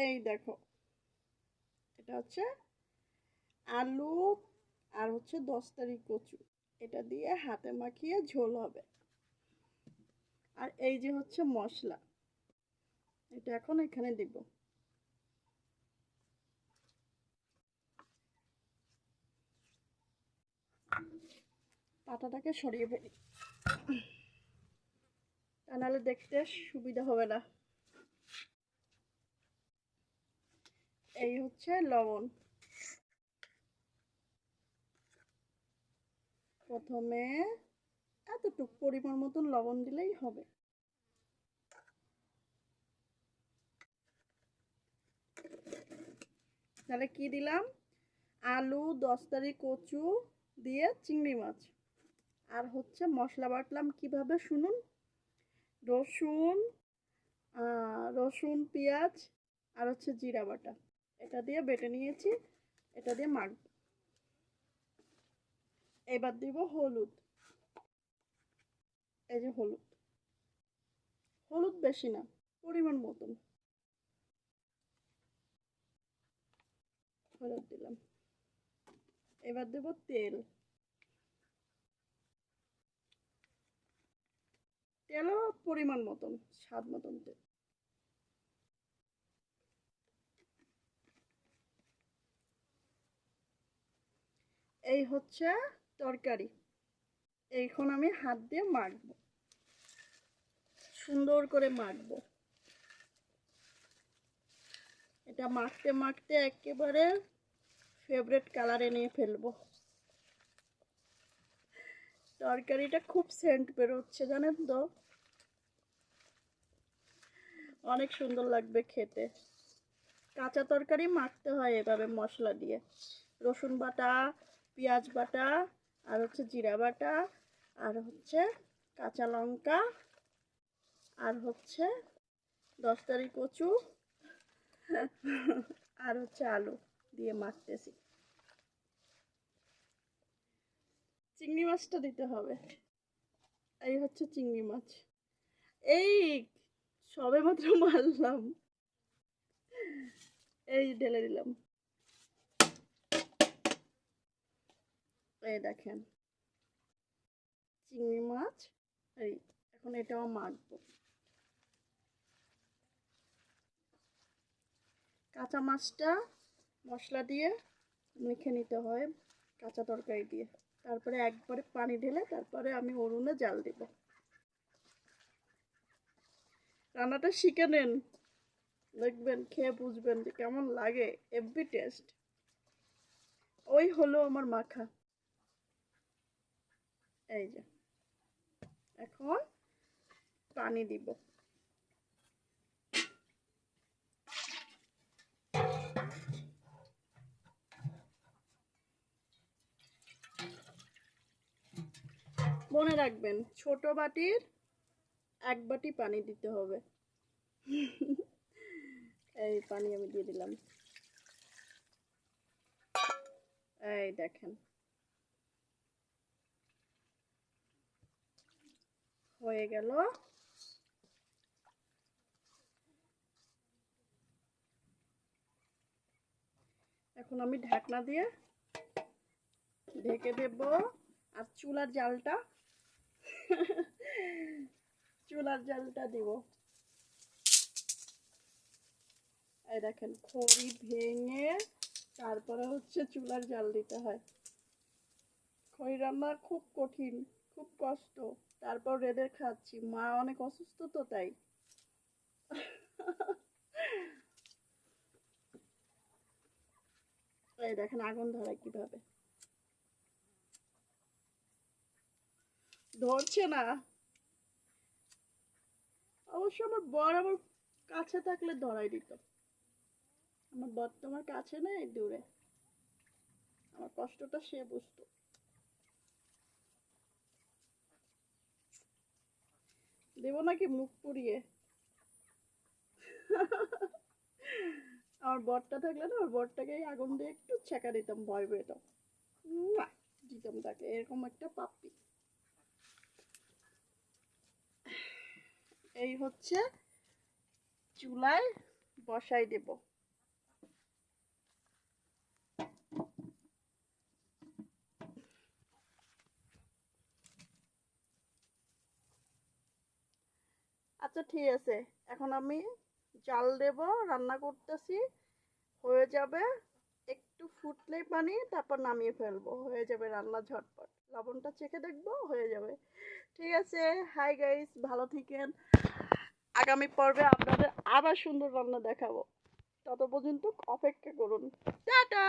এই দেখো, এটা হচ্ছে আলু আর হচ্ছে 10 কচু, এটা দিয়ে হাতে মাখিয়ে ঝোল হবে। আর এই যে হচ্ছে মশলা, এটা এখন এখানে দিব। পাতাটাকে সরিয়ে ফেলি, তা নাহলে দেখতে সুবিধা হবে না। এই হচ্ছে লবণ, প্রথমে এতটুক পরিমাণ মতন লবণ দিলেই হবে। তাহলে কি দিলাম? আলু, 10 কচু দিয়ে চিংড়ি মাছ। আর হচ্ছে মশলা বাটলাম কিভাবে শুনুন। রসুন, রসুন, পেঁয়াজ আর হচ্ছে জিরা বাটা, এটা দিয়ে বেটে নিয়েছি, এটা দিয়ে মাখব। এবার দিব হলুদ, এই যে হলুদ, হলুদ বেশি না, পরিমাণ মতন হলুদ দিলাম। এবার দেব তেল, তেলও পরিমাণ মতন, স্বাদ মতন তেল। এই হচ্ছে তরকারি, এইখন আমি হাত দিয়ে মাখবো, সুন্দর করে মাখবো। এটা মাখতে মাখতে একেবারে ফেভারিট কালারে নিয়ে ফেলবো। তরকারিটা খুব সেন্ট বেরোচ্ছে জানেন তো, অনেক সুন্দর লাগবে খেতে। কাঁচা তরকারি মাখতে হয় এভাবে মশলা দিয়ে, রসুন বাটা, পেঁয়াজ বাটা আর হচ্ছে জিরা বাটা আর হচ্ছে কাঁচা লঙ্কা আর হচ্ছে 10 কচু আর হচ্ছে আলু দিয়ে মাখতেছি। চিংড়ি মাছটা দিতে হবে, এই হচ্ছে চিংড়ি মাছ। এই সবে মাত্র মারলাম, এই ঢেলে দিলাম। এই দেখেন চিংড়ি মাছ, এই এখন এটাও মাখবো। কাঁচা মাছটা মশলা দিয়ে মেখে নিতে হয় কাঁচা তরকারি দিয়ে, তারপরে একবারে পানি ঢেলে তারপরে আমি উনুনে জাল দিব। রান্নাটা শিখে নেন, দেখবেন খেয়ে বুঝবেন যে কেমন লাগে, এভরি টেস্ট। ওই হলো আমার মাখা, এই যে এখন পানি দিব। মনে রাখবেন ছোট বাটির 1 বাটি পানি দিতে হবে। এই পানি আমি দিয়ে দিলাম, এই দেখেন হয়ে গেল। এখন আমি ঢাকনা দিয়ে ঢেকে দেব। আর চুলার জালটা দিব। এই দেখেন খড়ি ভেঙে তারপরে হচ্ছে চুলার জাল দিতে হয়। খড়ি রান্না খুব কঠিন, খুব কষ্ট, তারপর রেঁধে খাচ্ছি, মা অনেক অসুস্থ তো তাই। এই দেখেন আগুন ধরায় কিভাবে, ধরছে না। অবশ্য আমার বর আমার কাছে থাকলে ধরাই দিত, আমার বর তো আমার কাছে নেই, দূরে, আমার কষ্টটা সে বুঝতো। দেব নাকি মুখ পুড়িয়ে? আমার বরটা থাকলে না, ওর বরটাকে আগুন দিয়ে একটু ছেঁকা দিতাম, ভয় পেতাম, দিতাম তাকে এরকম একটা পাপ্পি। এই হচ্ছে চুলায় বসাই দেব। আচ্ছা ঠিক আছে, এখন আমি জাল দেব, রান্না করতেছি, হয়ে যাবে। একটু ফুটলেই পানি, তারপর নামিয়ে ফেলবো, হয়ে যাবে রান্না ঝটপট। লবণটা চেখে দেখবো, হয়ে যাবে। ঠিক আছে। হাই গাইস, ভালো থাকেন। আগামী পর্বে আপনাদের আবার সুন্দর রান্না দেখাবো। তত পর্যন্ত অপেক্ষা করুন। টাটা।